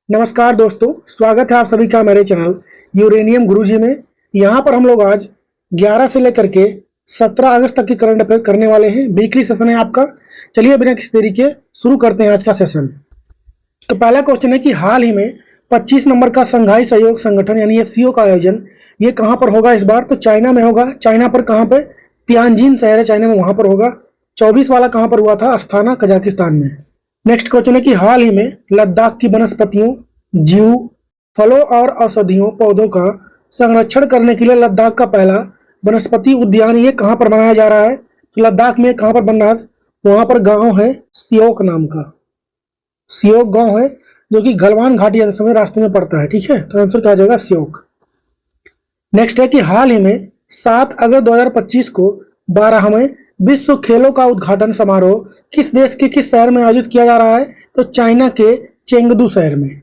नमस्कार दोस्तों, स्वागत है आप सभी का मेरे चैनल यूरेनियम गुरुजी में। यहाँ पर हम लोग आज 11 से लेकर के 17 अगस्त तक की करंट अफेयर करने वाले हैं। वीकली सेशन है आपका। चलिए बिना किसी देरी के शुरू करते हैं आज का सेशन। तो पहला क्वेश्चन है कि हाल ही में 25 नंबर का संघाई सहयोग संगठन यानी एससीओ का आयोजन ये कहाँ पर होगा इस बार? तो चाइना में होगा। चाइना पर कहाँ पर? तियानजिन शहर है चाइना में, वहां पर होगा। 24 वाला कहाँ पर हुआ था? अस्थाना कजाकिस्तान में। नेक्स्ट क्वेश्चन है कि हाल ही में लद्दाख की वनस्पतियों, जीव, फलों और औषधियों पौधों का संरक्षण करने के लिए लद्दाख का पहला वनस्पति उद्यान ये कहाँ पर बनाया जा रहा है? तो लद्दाख में कहाँ पर बन रहा है? वहां पर गांव है सियोक नाम का। सियोक गांव है जो कि गलवान घाटी जाते समय रास्ते में पड़ता है। ठीक है, तो आंसर क्या आ जाएगा? सियोक। नेक्स्ट है कि हाल ही में 7 अगस्त 2025 को 12वें विश्व खेलों का उद्घाटन समारोह किस देश के किस शहर में आयोजित किया जा रहा है? तो चाइना के चेंगदू शहर में।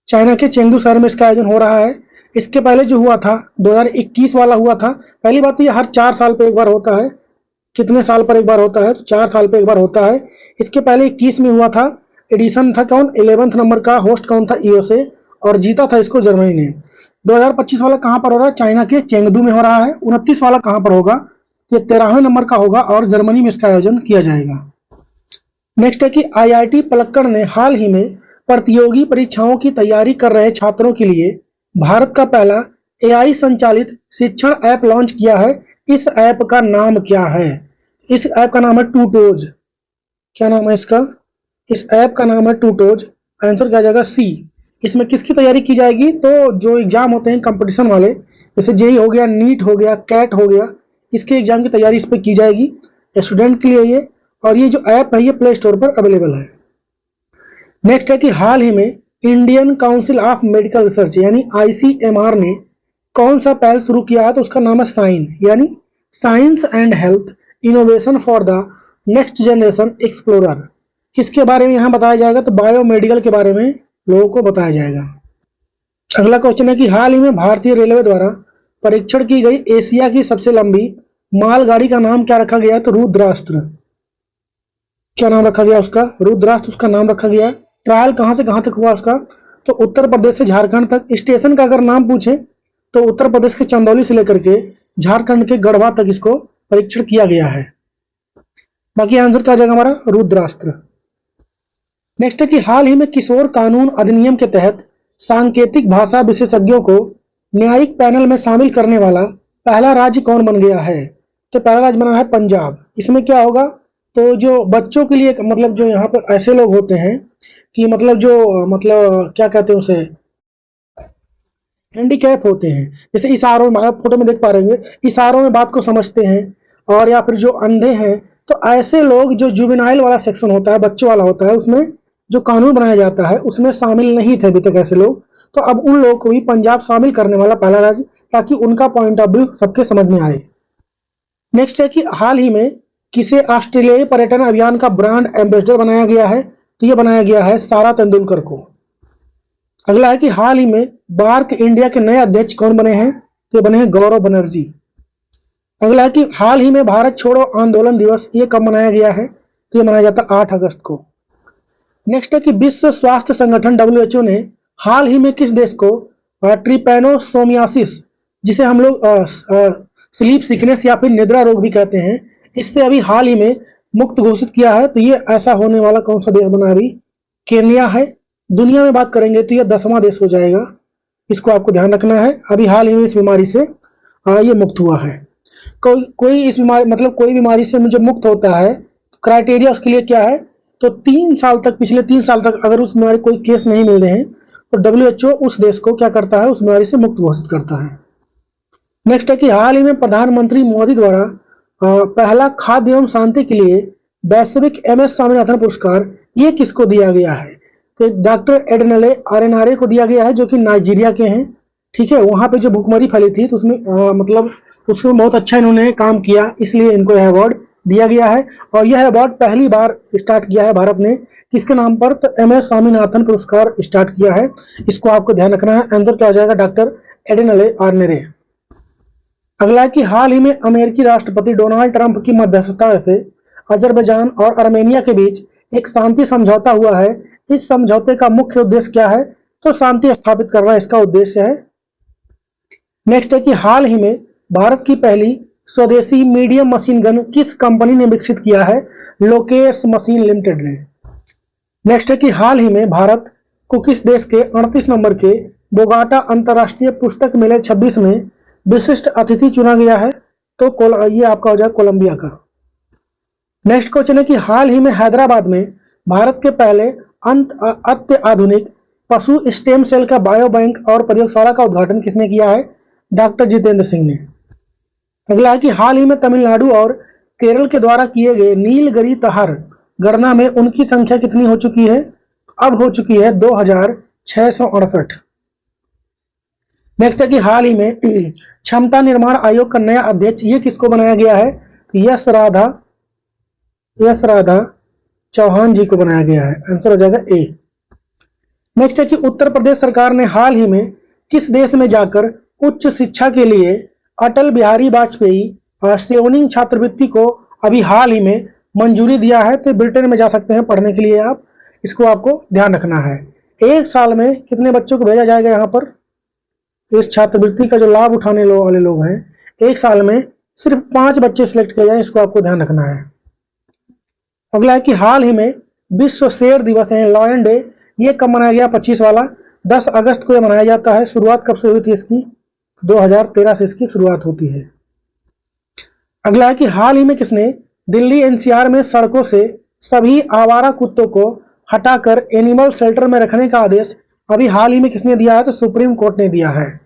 चाइना के चेंगदू शहर में इसका आयोजन हो रहा है। इसके पहले जो हुआ था 2021 वाला हुआ था। पहली बात तो ये हर 4 साल पे एक बार होता है। कितने साल पर एक बार होता है? तो 4 साल पे एक बार होता है। इसके पहले 21 में हुआ था। एडिशन था कौन? 11th नंबर का। होस्ट कौन था? यूएसए। और जीता था इसको जर्मनी ने। 2025 वाला कहां पर हो रहा है? चाइना के चेंगदू में हो रहा है। 29 वाला कहां पर होगा? ये 13वें नंबर का होगा और जर्मनी में इसका आयोजन किया जाएगा। नेक्स्ट है कि आईआईटी पलक्कड़ ने हाल ही में प्रतियोगी परीक्षाओं की तैयारी कर रहे छात्रों के लिए भारत का पहला एआई संचालित शिक्षण ऐप लॉन्च किया है। इस ऐप का नाम क्या है? इस ऐप का नाम है टूटोज। क्या नाम है इसका? इस ऐप का नाम है टूटोज। आंसर क्या जाएगा? सी। इसमें किसकी तैयारी की जाएगी? तो जो एग्जाम होते हैं कंपटीशन वाले, जैसे जेई हो गया, नीट हो गया, कैट हो गया, इसके एग्जाम की तैयारी इस पर की जाएगी स्टूडेंट के लिए ये। और ये जो ऐप है ये प्ले स्टोर पर अवेलेबल है। नेक्स्ट है कि हाल ही में Indian council of medical research यानी आईसीएमआर ने कौन सा पहल शुरू किया है? तो उसका नाम है साइन यानी science and health innovation for the next generation explorer. किसके बारे में यहाँ बताया जाएगा? तो बायोमेडिकल के बारे में लोगों को बताया जाएगा। अगला क्वेश्चन है कि हाल ही में भारतीय रेलवे द्वारा परीक्षण की गई एशिया की सबसे लंबी मालगाड़ी का नाम क्या रखा गया? तो रुद्रास्त्र। क्या नाम रखा गया उसका? रुद्रास्त्र उसका नाम रखा गया। ट्रायल कहां से कहां तक हुआ उसका? तो उत्तर प्रदेश से झारखंड तक। स्टेशन का अगर नाम पूछे तो उत्तर प्रदेश के चंदौली से लेकर के झारखंड के गढ़वा तक इसको परीक्षण किया गया है। बाकी आंसर क्या जाएगा हमारा? रुद्रास्त्र। नेक्स्ट है कि हाल ही में किशोर कानून अधिनियम के तहत सांकेतिक भाषा विशेषज्ञों को न्यायिक पैनल में शामिल करने वाला पहला राज्य कौन बन गया है? तो पहला राज्य बना है पंजाब। इसमें क्या होगा? तो जो बच्चों के लिए मतलब जो यहाँ पर ऐसे लोग होते हैं कि मतलब जो मतलब क्या कहते हैं उसे, हैंडीकैप होते हैं, जैसे इशारों में आप फोटो में देख पा रहे हैं, इशारों में बात को समझते हैं, और या फिर जो अंधे हैं, तो ऐसे लोग जो जुवेनाइल वाला सेक्शन होता है, बच्चों वाला होता है, उसमें जो कानून बनाया जाता है उसमें शामिल नहीं थे अभी तक ऐसे लोग। तो अब उन लोगों को भी पंजाब शामिल करने वाला पहला राज्य, ताकि उनका पॉइंट ऑफ व्यू सबके समझ में आए। नेक्स्ट है कि हाल ही में किसे ऑस्ट्रेलियाई पर्यटन अभियान का ब्रांड एम्बेसडर बनाया गया है? तो ये बनाया गया है सारा तेंदुलकर को। अगला है कि हाल ही में बार्क इंडिया के नए अध्यक्ष कौन बने हैं? तो ये बने हैं गौरव बनर्जी। अगला है कि हाल ही में भारत छोड़ो आंदोलन दिवस ये कब मनाया गया है? तो ये मनाया जाता है 8 अगस्त को। नेक्स्ट है कि विश्व स्वास्थ्य संगठन WHO ने हाल ही में किस देश को ट्रिपैनोसोमियासिस, जिसे हम लोग स्लीप सिकनेस या फिर निद्रा रोग भी कहते हैं, इससे अभी हाल ही में मुक्त घोषित किया है? तो ये ऐसा होने वाला कौन सा देश बना? अभी केन्या है। दुनिया में बात करेंगे तो ये 10वां देश हो जाएगा। इसको आपको ध्यान रखना है। अभी हाल ही में इस बीमारी से ये मुक्त हुआ है। कोई इस बीमारी मतलब कोई बीमारी से जो मुक्त होता है तो क्राइटेरिया उसके लिए क्या है? तो 3 साल तक, पिछले 3 साल तक अगर उस बीमारी कोई केस नहीं मिल रहे हैं तो WHO उस देश को क्या करता है? उस बीमारी से मुक्त घोषित करता है। नेक्स्ट है कि हाल ही में प्रधानमंत्री मोदी द्वारा पहला खाद्य एवं शांति के लिए वैश्विक MS स्वामीनाथन पुरस्कार ये किसको दिया गया है? तो डॉक्टर एडेनले आरेनारे को दिया गया है, जो कि नाइजीरिया के हैं। ठीक है, वहां पे जो भुखमरी फैली थी तो उसमें मतलब उसमें बहुत अच्छा इन्होंने काम किया, इसलिए इनको यह अवार्ड दिया गया है। और यह अवार्ड पहली बार स्टार्ट किया है भारत ने। किसके नाम पर? तो MS स्वामीनाथन पुरस्कार स्टार्ट किया है। इसको आपको ध्यान रखना है। आंसर क्या हो जाएगा? डॉक्टर एडेनले आर्नेरे। अगला है कि हाल ही में अमेरिकी राष्ट्रपति डोनाल्ड ट्रंप की मध्यस्थता से अजरबैजान और आर्मेनिया के बीच एक शांति समझौता हुआ है। इस समझौते का मुख्य उद्देश्य क्या है? तो शांति स्थापित करना इसका उद्देश्य है। नेक्स्ट है कि हाल ही में भारत की पहली स्वदेशी मीडियम मशीन गन किस कंपनी ने विकसित किया है? लोकेश मशीन लिमिटेड ने। नेक्स्ट है कि हाल ही में भारत को किस देश के 38 नंबर के बोगाटा अंतर्राष्ट्रीय पुस्तक मेले 26 में विशिष्ट अतिथि चुना गया है? तो ये आपका हो जाएगा कोलंबिया का। नेक्स्ट क्वेश्चन है कि हाल ही में हैदराबाद में भारत के पहले अत्याधुनिक पशु स्टेम सेल का बायो बैंक और प्रयोगशाला का उद्घाटन किसने किया है? डॉक्टर जितेंद्र सिंह ने। अगला है कि हाल ही में तमिलनाडु और केरल के द्वारा किए गए नीलगिरी तहर गणना में उनकी संख्या कितनी हो चुकी है? अब हो चुकी है 2668। नेक्स्ट है कि हाल ही में क्षमता निर्माण आयोग का नया अध्यक्ष ये किसको बनाया गया है? यश राधा चौहान जी को बनाया गया है। आंसर हो जाएगा ए। नेक्स्ट है कि उत्तर प्रदेश सरकार ने हाल ही में किस देश में जाकर उच्च शिक्षा के लिए अटल बिहारी वाजपेयी श्रेणिंग छात्रवृत्ति को अभी हाल ही में मंजूरी दिया है? तो ब्रिटेन में जा सकते हैं पढ़ने के लिए आप, इसको आपको ध्यान रखना है। एक साल में कितने बच्चों को भेजा जाएगा यहाँ पर? इस छात्रवृत्ति का जो लाभ उठाने वाले लोग हैं, एक साल में सिर्फ 5 बच्चे सिलेक्ट किए जाए, इसको आपको ध्यान रखना है। अगला है कि हाल ही में विश्व शेर दिवस है लॉयन डे, ये कब मनाया गया? 25 वाला 10 अगस्त को यह मनाया जाता है। शुरुआत कब से हुई थी इसकी? 2013 से इसकी शुरुआत होती है। अगला है कि हाल ही में किसने दिल्ली एनसीआर में सड़कों से सभी आवारा कुत्तों को हटाकर एनिमल शेल्टर में रखने का आदेश अभी हाल ही में किसने दिया है? तो सुप्रीम कोर्ट ने दिया है।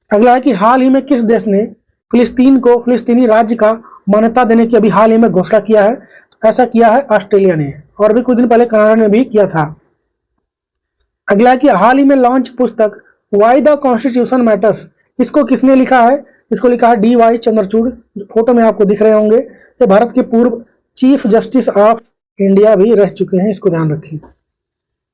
अगला है कि हाल ही में किस देश ने फिलिस्तीन को फिलिस्तीनी राज्य का मान्यता देने की अभी हाल ही में घोषणा किया है? तो ऐसा किया है ऑस्ट्रेलिया ने, और भी कुछ दिन पहले कनाडा ने भी किया था। अगला है कि हाल ही में लॉन्च पुस्तक वाई द कॉन्स्टिट्यूशन मैटर्स, इसको किसने लिखा है? इसको लिखा है डी.वाई. चंद्रचूड़, फोटो में आपको दिख रहे होंगे। ये भारत के पूर्व चीफ जस्टिस ऑफ इंडिया भी रह चुके हैं, इसको ध्यान रखिए।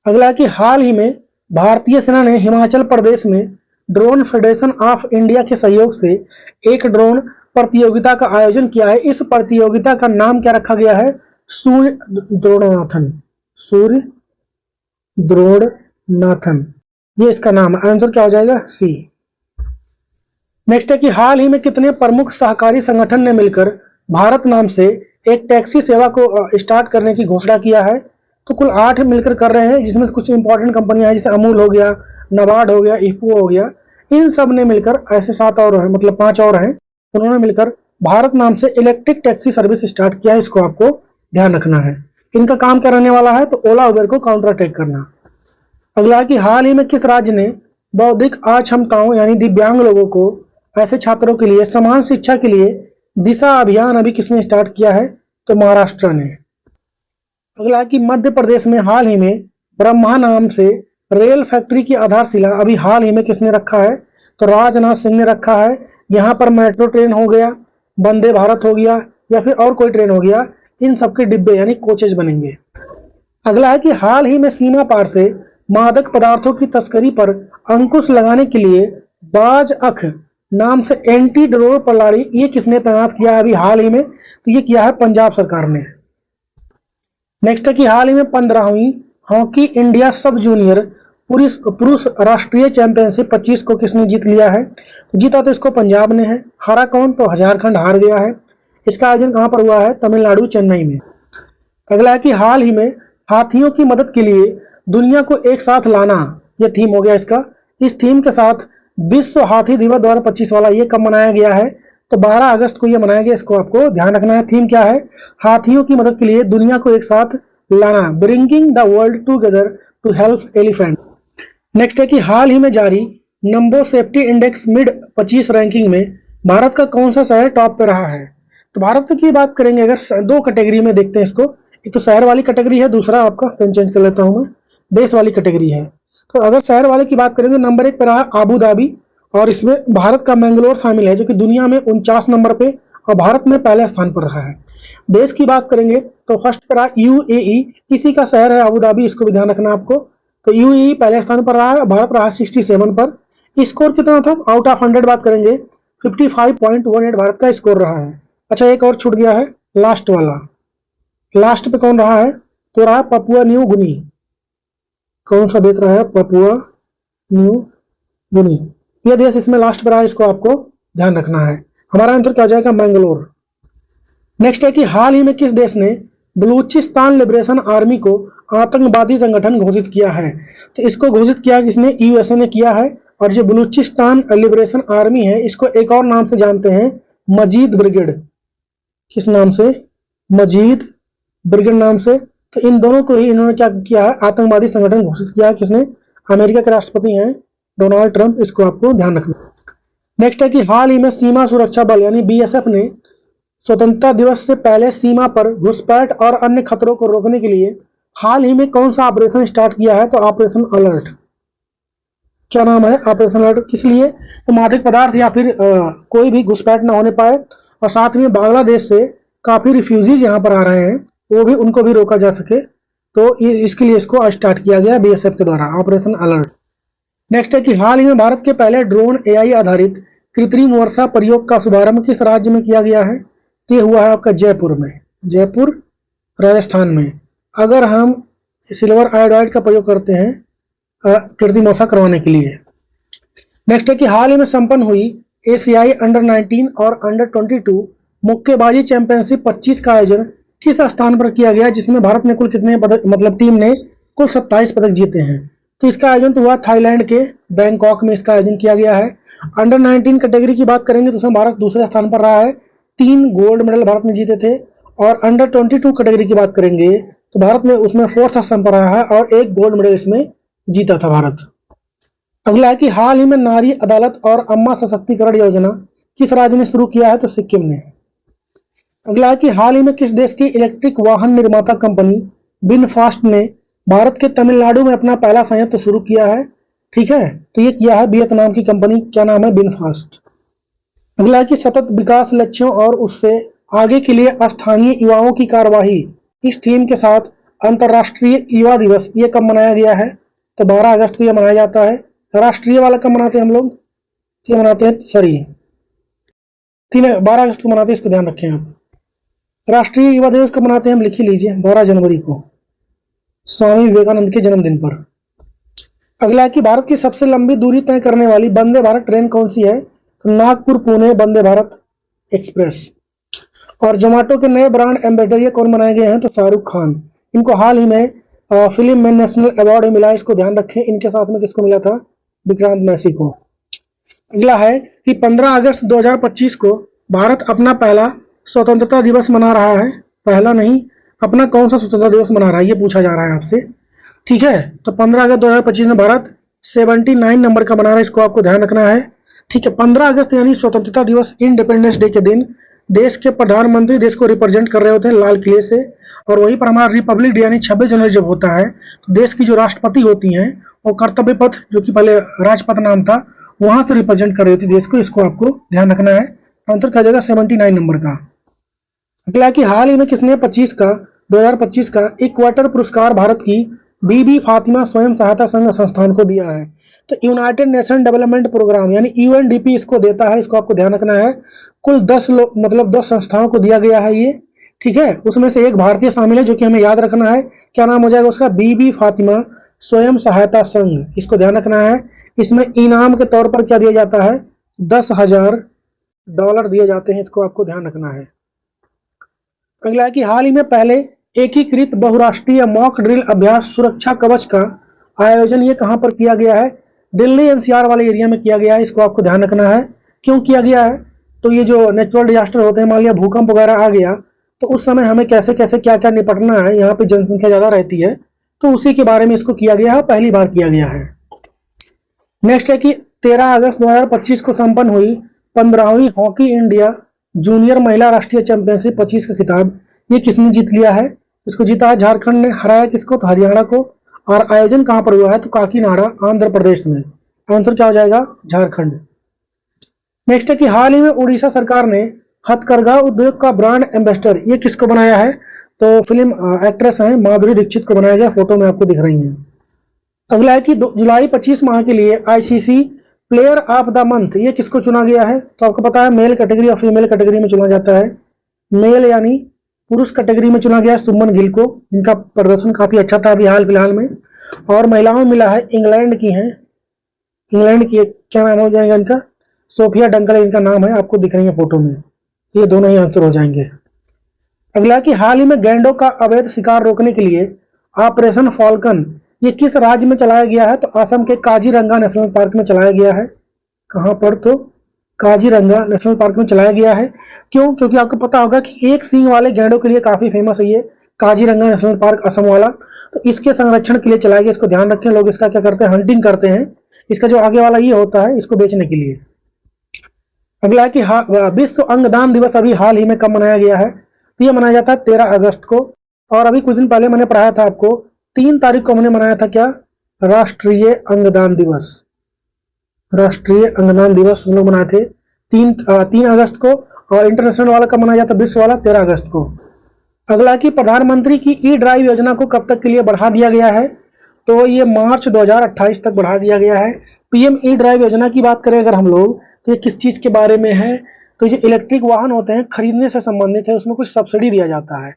अगला है कि हाल ही में भारतीय सेना ने हिमाचल प्रदेश में ड्रोन फेडरेशन ऑफ इंडिया के सहयोग से एक ड्रोन प्रतियोगिता का आयोजन किया है। इस प्रतियोगिता का नाम क्या रखा गया है? सूर्य द्रोणनाथन, ये इसका नाम है। आंसर क्या हो जाएगा? सी। नेक्स्ट है कि हाल ही में कितने प्रमुख सहकारी संगठन ने मिलकर भारत नाम से एक टैक्सी सेवा को स्टार्ट करने की घोषणा किया है? तो कुल 8 मिलकर कर रहे हैं, जिसमें कुछ इंपॉर्टेंट कंपनियां हैं जैसे अमूल हो गया, नाबार्ड हो गया, इफ्को हो गया, इन सब ने मिलकर, ऐसे 7 और हैं, मतलब 5 और हैं, उन्होंने मिलकर भारत नाम से इलेक्ट्रिक टैक्सी सर्विस स्टार्ट किया है। इसको आपको ध्यान रखना है। इनका काम क्या रहने वाला है? तो ओला उबेर को काउंटर अटैक करना। अगला कि हाल ही में किस राज्य ने बौद्धिक अक्षमताओं यानी दिव्यांग लोगों को, ऐसे छात्रों के लिए समान शिक्षा के लिए दिशा अभियान अभी किसने स्टार्ट किया है? तो महाराष्ट्र ने। अगला कि मध्य प्रदेश में हाल ही में ब्रह्मा नाम से रेल फैक्ट्री की आधारशिला अभी हाल ही में किसने रखा है? तो राजनाथ सिंह ने रखा है। यहाँ पर मेट्रो ट्रेन हो गया, वंदे भारत हो गया, या फिर और कोई ट्रेन हो गया, इन सबके डिब्बे यानी कोचेज बनेंगे। अगला है कि हाल ही में सीमा पार से मादक पदार्थों की तस्करी पर अंकुश लगाने के लिए बाज अख नाम से एंटी ड्रोन प्रणाली ये किसने तैनात किया है अभी हाल ही में? तो ये किया है पंजाब सरकार ने। नेक्स्ट है कि हाल ही में 15वीं हॉकी इंडिया सब जूनियर पुरुष राष्ट्रीय चैंपियनशिप 25 को किसने जीत लिया है? तो जीता तो इसको पंजाब ने है। हारा कौन? तो झारखंड हार गया है। इसका आयोजन कहां पर हुआ है? तमिलनाडु, चेन्नई में। अगला है कि हाल ही में हाथियों की मदद के लिए दुनिया को एक साथ लाना, यह थीम हो गया इसका। इस थीम के साथ विश्व हाथी दिवस 2025 वाला ये कब मनाया गया है? तो 12 अगस्त को यह मनाया गया। इसको आपको ध्यान रखना है। थीम क्या है? हाथियों की मदद के लिए दुनिया को एक साथ लाना, bringing the world together to help elephant. Next है कि हाल ही में जारी Numbeo safety index mid 25 ranking में भारत का कौन सा शहर टॉप पे रहा है? तो भारत की बात करेंगे अगर 2 कैटेगरी में देखते हैं इसको, एक तो शहर वाली कैटेगरी है, दूसरा आपका पेन चेंज कर लेता हूं मैं, देश वाली कैटेगरी है। तो अगर शहर वाले की बात करेंगे नंबर 1 पर रहा आबू धाबी, और इसमें भारत का मैंगलोर शामिल है जो कि दुनिया में 49 नंबर पे और भारत में पहले स्थान पर रहा है। देश की बात करेंगे तो फर्स्ट पर रहा यूएई, इसी का शहर है अबू धाबी, इसको भी ध्यान रखना आपको। तो यूएई पहले स्थान पर रहा है, भारत रहा 67 पर। स्कोर कितना था? आउट ऑफ 100 बात करेंगे 55.18 भारत का स्कोर रहा है। अच्छा, एक और छूट गया है, लास्ट वाला। लास्ट पे कौन रहा है? तो रहा पपुआ न्यू गुनी। कौन सा देख रहा है? Papua New Guinea. ये देश इसमें लास्ट पर है, इसको आपको ध्यान रखना है। हमारा आंसर क्या हो जाएगा? मैंगलोर। नेक्स्ट है कि हाल ही में किस देश ने बलूचिस्तान लिबरेशन आर्मी को आतंकवादी संगठन घोषित किया है? तो इसको घोषित किया किसने? यूएसए ने किया है। और जो बलूचिस्तान लिबरेशन आर्मी है, इसको एक और नाम से जानते हैं, मजीद ब्रिगेड। किस नाम से? मजीद ब्रिगेड नाम से। तो इन दोनों को ही इन्होंने क्या किया है? आतंकवादी संगठन घोषित किया है। किसने? अमेरिका के राष्ट्रपति हैं डोनाल्ड ट्रंप। इसको आपको ध्यान रखना। नेक्स्ट है कि हाल ही में सीमा सुरक्षा बल यानी बीएसएफ ने स्वतंत्रता दिवस से पहले सीमा पर घुसपैठ और अन्य खतरों को रोकने के लिए हाल ही में कौन सा ऑपरेशन स्टार्ट किया है? तो ऑपरेशन अलर्ट। क्या नाम है? Operation alert. किस लिए? तो मादक पदार्थ या फिर कोई भी घुसपैठ ना होने पाए, और साथ में बांग्लादेश से काफी रिफ्यूजीज यहाँ पर आ रहे हैं, वो भी उनको भी रोका जा सके। तो इसके लिए इसको स्टार्ट किया गया बीएसएफ के द्वारा, ऑपरेशन अलर्ट। नेक्स्ट है कि हाल ही में भारत के पहले ड्रोन एआई आधारित कृत्रिम वर्षा प्रयोग का शुभारंभ किस राज्य में किया गया है? ये हुआ है आपका जयपुर में, जयपुर राजस्थान में। अगर हम सिल्वर आयोडाइड का प्रयोग करते हैं कृत्रिम वर्षा करवाने के लिए। नेक्स्ट है कि हाल ही में संपन्न हुई एशियाई अंडर 19 और अंडर 22 मुक्केबाजी चैंपियनशिप 25 का आयोजन किस स्थान पर किया गया, जिसमें भारत ने कुल कितने पदक, मतलब टीम ने कुल 27 पदक जीते हैं? तो इसका आयोजन तो हुआ थाईलैंड के बैंकॉक में, इसका आयोजन किया गया है। अंडर 19 कैटेगरी की बात करेंगे तो उसमें भारत दूसरे स्थान पर रहा है, 3 गोल्ड मेडल भारत ने जीते थे। और अंडर 22 कैटेगरी की बात करेंगे तो भारत ने उसमें 4th स्थान पर रहा है और 1 गोल्ड मेडल इसमें जीता था भारत। अगला है कि हाल ही में नारी अदालत और अम्मा सशक्तिकरण योजना किस राज्य ने शुरू किया है? तो सिक्किम ने। अगला है कि हाल ही में किस देश की इलेक्ट्रिक वाहन निर्माता कंपनी बिनफास्ट ने भारत के तमिलनाडु में अपना पहला संयंत्र शुरू किया है? ठीक है, तो ये किया है वियतनाम की कंपनी। क्या नाम है? बिनफास्ट। अगला है कि सतत विकास लक्ष्यों और उससे आगे के लिए स्थानीय युवाओं की कार्यवाही, इस थीम के साथ अंतर्राष्ट्रीय युवा दिवस ये कब मनाया गया है? तो 12 अगस्त को यह मनाया जाता है। राष्ट्रीय वाला कब मनाते हैं हम लोग? ये मनाते हैं 12 अगस्त को मनाते हैं, इसको ध्यान रखें आप। राष्ट्रीय युवा दिवस कब मनाते हैं हम? लिख ही लीजिए, 12 जनवरी को, स्वामी विवेकानंद के जन्मदिन पर। अगला है कि भारत की सबसे लंबी दूरी तय करने वाली वंदे भारत ट्रेन कौन सी है? तो नागपुर पुणे वंदे भारत एक्सप्रेस। और जोमेटो के नए ब्रांड एम्बेसडर ये कौन बनाए गए हैं? तो शाहरुख खान। इनको हाल ही में फिल्म में नेशनल अवार्ड मिला, इसको ध्यान रखें। इनके साथ में किसको मिला था? विक्रांत मैसी को। अगला है कि 15 अगस्त 2025 को भारत अपना पहला स्वतंत्रता दिवस मना रहा है। पहला नहीं, अपना कौन सा स्वतंत्रता दिवस मना रहा है, ये पूछा जा रहा है आपसे। ठीक है, तो 15 अगस्त 2025 में भारत 79 नंबर का मना रहा है, इसको आपको ध्यान रखना है। ठीक है, 15 अगस्त यानी स्वतंत्रता दिवस, इंडिपेंडेंस डे के दिन देश के प्रधानमंत्री देश को रिप्रेजेंट कर रहे होते हैं लाल किले से। और वही पर हमारा रिपब्लिक डे यानी 26 जनवरी जब होता है तो देश की जो राष्ट्रपति होती हैं वो कर्तव्य पथ, जो कि पहले राजपथ नाम था, वहां से रिप्रेजेंट कर रही थी देश को। इसको आपको ध्यान रखना है। आंसर क्या जाएगा? 79 नंबर का। अगला कि हाल ही में किसने 2025 का इक्वेटर पुरस्कार भारत की बीबी फातिमा स्वयं सहायता संघ संस्थान को दिया है? तो यूनाइटेड नेशन डेवलपमेंट प्रोग्राम यानी यूएनडीपी इसको देता है, इसको आपको ध्यान रखना है। कुल 10 संस्थाओं को दिया गया है ये। ठीक है, उसमें से एक भारतीय शामिल है जो कि हमें याद रखना है। क्या नाम हो जाएगा उसका? बीबी फातिमा स्वयं सहायता संघ, इसको ध्यान रखना है। इसमें इनाम के तौर पर क्या दिया जाता है? $10,000 दिए जाते हैं, इसको आपको ध्यान रखना है। अगला है कि हाल ही में पहले एकीकृत बहुराष्ट्रीय मॉक ड्रिल अभ्यास सुरक्षा कवच का आयोजन ये कहां पर किया गया है? दिल्ली एनसीआर वाले एरिया में किया गया है, इसको आपको ध्यान रखना है। क्यों किया गया है? तो ये जो नेचुरल डिजास्टर होते हैं, मान लिया भूकंप वगैरह आ गया, तो उस समय हमें कैसे कैसे क्या क्या निपटना है, यहाँ पे जनसंख्या ज्यादा रहती है, तो उसी के बारे में इसको किया गया है, पहली बार किया गया है। नेक्स्ट है कि 13 अगस्त 2025 को संपन्न हुई 15वीं हॉकी इंडिया जूनियर महिला राष्ट्रीय चैंपियनशिप 25 का खिताब ये किसने जीत लिया है? इसको जीता है झारखंड ने। हराया किसको? तो हरियाणा को। और आयोजन कहां पर हुआ है? तो काकीनाडा आंध्र प्रदेश में। आंसर क्या हो जाएगा? झारखंड। नेक्स्ट है कि हाल ही में उड़ीसा सरकार ने हथकरघा उद्योग का ब्रांड एम्बेसडर ये किसको बनाया है? तो फिल्म एक्ट्रेस हैं माधुरी दीक्षित को बनाया गया, फोटो में आपको दिख रही हैं। अगला है कि जुलाई 25 माह के लिए ICC player of the month ये किसको चुना गया है? तो आपको पता है मेल कैटेगरी और फीमेल कैटेगरी में चुना जाता है। मेल यानी पुरुष कैटेगरी में चुना गया है शुभमन गिल को, जिनका प्रदर्शन काफी अच्छा था अभी हाल फिलहाल में। और महिलाओं में मिला है इंग्लैंड की है, इंग्लैंड की क्या नाम हो जाएगा इनका, सोफिया डंकल इनका नाम है, आपको दिख रही है फोटो में। ये दोनों ही आंसर हो जाएंगे। अगला कि हाल ही में गैंडों का अवैध शिकार रोकने के लिए ऑपरेशन फॉल्कन ये किस राज्य में चलाया गया है? तो असम के काजीरंगा नेशनल पार्क में चलाया गया है। कहां पर? तो काजीरंगा नेशनल पार्क में चलाया गया है। क्यों? क्योंकि आपको पता होगा कि एक सींग वाले गैंडों के लिए काफी फेमस है ये काजीरंगा नेशनल पार्क असम वाला। तो इसके संरक्षण के लिए चलाया गया। इसको ध्यान रखें, लोग इसका क्या करते हैं, हंटिंग करते हैं। इसका जो आगे वाला ये होता है इसको बेचने के लिए। अगला है कि विश्व अंगदान दिवस अभी हाल ही में कब मनाया गया है? तो ये मनाया जाता है 13 अगस्त को। और अभी कुछ दिन पहले मैंने पढ़ाया था आपको 3 तारीख को हमने मनाया था क्या? राष्ट्रीय अंगदान दिवस। राष्ट्रीय अंगदान दिवस हम लोग मनाए थे 3 अगस्त को। और इंटरनेशनल वाला कब मनाया जाता है? विश्व वाला 13 अगस्त को। अगला कि प्रधानमंत्री की ई ड्राइव योजना को कब तक के लिए बढ़ा दिया गया है? तो ये मार्च 2028 तक बढ़ा दिया गया है। पीएम ई ड्राइव योजना की बात करें अगर हम लोग, तो ये किस चीज के बारे में है? तो जो इलेक्ट्रिक वाहन होते हैं खरीदने से संबंधित है, उसमें कुछ सब्सिडी दिया जाता है।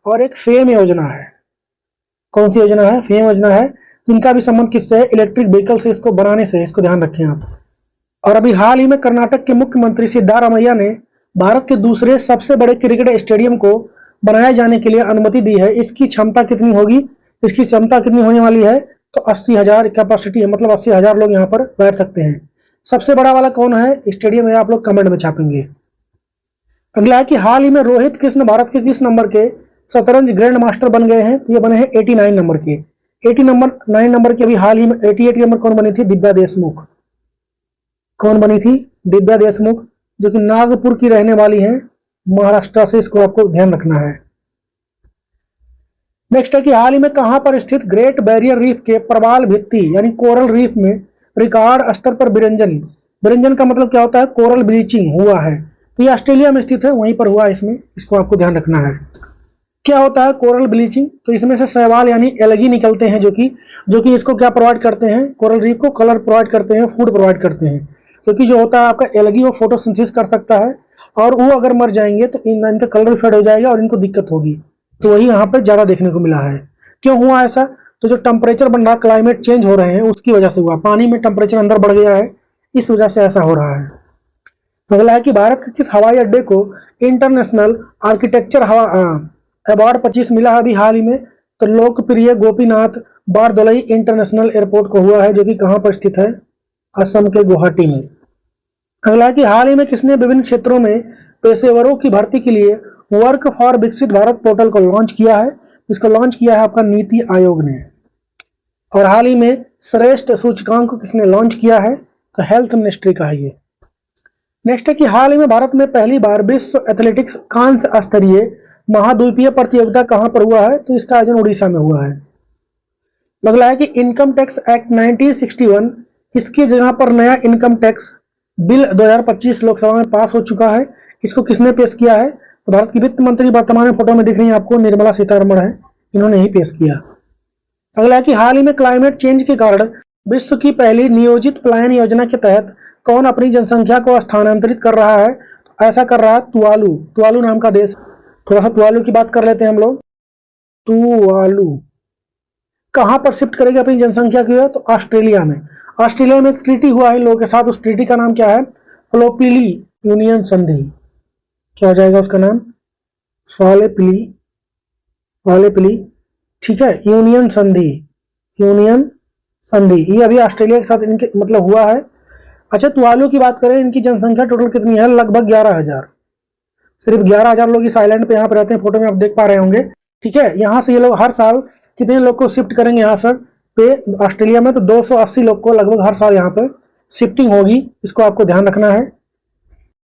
और एक फेम योजना है। कौन सी योजना है? फेम योजना है। इनका भी संबंध किससे है? इलेक्ट्रिक व्हीकल से, इसको बनाने से। इसको ध्यान रखें आप। और अभी हाल ही में कर्नाटक के मुख्यमंत्री सिद्धारमैया ने भारत के दूसरे सबसे बड़े क्रिकेट स्टेडियम को बनाए जाने के लिए अनुमति दी है। इसकी क्षमता कितनी होगी? इसकी क्षमता कितनी होने वाली है? तो 80,000 कैपेसिटी है, मतलब 80,000 लोग यहाँ पर बैठ सकते हैं। सबसे बड़ा वाला कौन है स्टेडियम है? आप लोग कमेंट में छापेंगे। अगला है कि हाल ही में रोहित कृष्ण भारत के किस नंबर के शतरंज ग्रैंड मास्टर बन गए हैं? तो ये बने हैं 89 नंबर के। 89 नंबर के अभी हाल ही में 88 नंबर कौन बनी थी? दिव्या देशमुख। कौन बनी थी? दिव्या देशमुख, जो कि नागपुर की रहने वाली है, महाराष्ट्र से। इसको आपको ध्यान रखना है। नेक्स्ट है कि हाल ही में कहां पर स्थित ग्रेट बैरियर रीफ के प्रवाल भित्ति यानी कोरल रीफ में रिकॉर्ड स्तर पर विरंजन का मतलब क्या होता है? कोरल ब्लीचिंग हुआ है। तो ये ऑस्ट्रेलिया में स्थित है, वहीं पर हुआ इसमें। इसको आपको ध्यान रखना है। क्या होता है कोरल ब्लीचिंग? तो इसमें से शैवाल यानी एलगी निकलते हैं, जो कि इसको क्या प्रोवाइड करते हैं? कोरल रीफ को कलर प्रोवाइड करते हैं, फूड प्रोवाइड करते हैं। क्योंकि जो होता है आपका एलगी वो फोटोसिंथेसिस कर सकता है, और वो अगर मर जाएंगे तो इनका कलर फेड हो जाएगा और इनको दिक्कत होगी। तो वही यहाँ पर ज्यादा देखने को मिला है। क्यों हुआ ऐसा? तो जो टेम्परेचर बन रहा है, क्लाइमेट चेंज हो रहे हैं, उसकी वजह से हुआ। पानी में टेम्परेचर अंदर बढ़ गया है, इस वजह से ऐसा हो रहा है। अगला है कि भारत के किस हवाई अड्डे को इंटरनेशनल आर्किटेक्चर अवार्ड 25 मिला है अभी हाल ही में? तो लोकप्रिय गोपीनाथ बारदोलई इंटरनेशनल एयरपोर्ट को हुआ है, जो कि कहां पर स्थित है? असम के गुवाहाटी में। अगला है कि हाल ही में किसने विभिन्न क्षेत्रों में पेशेवरों की भर्ती के लिए वर्क फॉर विकसित भारत पोर्टल को लॉन्च किया है? इसको लॉन्च किया है आपका नीति आयोग ने। और हाल ही में श्रेष्ठ सूचकांक को किसने लॉन्च किया है? तो हेल्थ मिनिस्ट्री का है ये। नेक्स्ट है कि हाल ही में भारत में पहली बार विश्व एथलेटिक्स कांस्य स्तरीय महाद्वीपीय प्रतियोगिता कहां पर हुआ है? तो इसका आयोजन उड़ीसा में हुआ है। अगला है कि इनकम टैक्स एक्ट 1961 इसकी जगह पर नया इनकम टैक्स बिल 2025 लोकसभा में पास हो चुका है। इसको किसने पेश किया है? तो भारत की वित्त मंत्री वर्तमान में फोटो में दिख रही है आपको, निर्मला सीतारमण है, इन्होंने ही पेश किया। अगला है कि हाल ही में क्लाइमेट चेंज के कारण विश्व की पहली नियोजित पलायन योजना के तहत कौन अपनी जनसंख्या को स्थानांतरित कर रहा है? तो ऐसा कर रहा है तुवालू नाम का देश। थोड़ा सा तुवालू की बात कर लेते हैं हम लोग। तुवालू कहां पर शिफ्ट करेगी अपनी जनसंख्या की? तो ऑस्ट्रेलिया में। ऑस्ट्रेलिया में एक ट्रीटी हुआ है इन लोगों के साथ। उस ट्रीटी का नाम क्या है? फ्लोपिली यूनियन संधि। क्या हो जाएगा उसका नाम? फालेपिली, ठीक है, यूनियन संधि। ये अभी ऑस्ट्रेलिया के साथ इनके मतलब हुआ है। अच्छा, तुवालू की बात करें, इनकी जनसंख्या टोटल कितनी है? लगभग 11,000। सिर्फ 11,000 लोग इस आइलैंड पे यहाँ पे रहते हैं। फोटो में आप देख पा रहे होंगे, ठीक है। यहाँ से ये लोग हर साल कितने लोग को शिफ्ट करेंगे यहाँ सर पे ऑस्ट्रेलिया में? तो 280 लोग को लगभग हर साल यहाँ पे शिफ्टिंग होगी। इसको आपको ध्यान रखना है।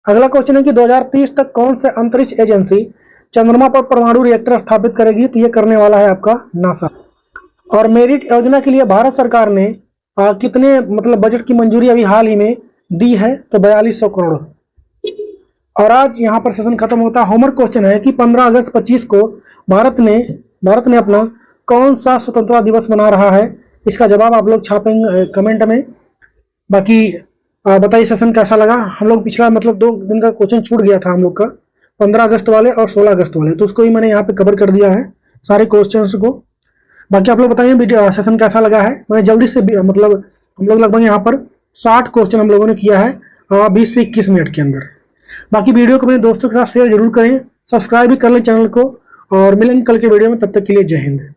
अगला क्वेश्चन है कि 2030 तक कौन से अंतरिक्ष एजेंसी चंद्रमा पर परमाणु रिएक्टर स्थापित करेगी? तो ये करने वाला है आपका नासा। और मेरिट योजना के लिए भारत सरकार ने कितने मतलब बजट की मंजूरी अभी हाल ही में दी है? तो 4200 करोड़। और आज यहाँ पर सेशन खत्म होता है। होमवर्क क्वेश्चन है कि 15 अगस्त 25 को भारत ने अपना कौन सा स्वतंत्रता दिवस मना रहा है? इसका जवाब आप लोग छापेंगे कमेंट में। बाकी बताइए सेशन कैसा लगा। हम लोग पिछला मतलब 2 दिन का क्वेश्चन छूट गया था हम लोग का, 15 अगस्त वाले और 16 अगस्त वाले, तो उसको ही मैंने यहाँ पे कवर कर दिया है सारे क्वेश्चंस को। बाकी आप लोग बताइए वीडियो सेशन कैसा लगा है। मैं जल्दी से मतलब हम लोग लगभग यहाँ पर 60 क्वेश्चन हम लोगों ने किया है 20 से 21 मिनट के अंदर। बाकी वीडियो को अपने दोस्तों के साथ शेयर जरूर करें, सब्सक्राइब भी कर लें चैनल को, और मिलेंगे कल के वीडियो में। तब तक के लिए जय हिंद।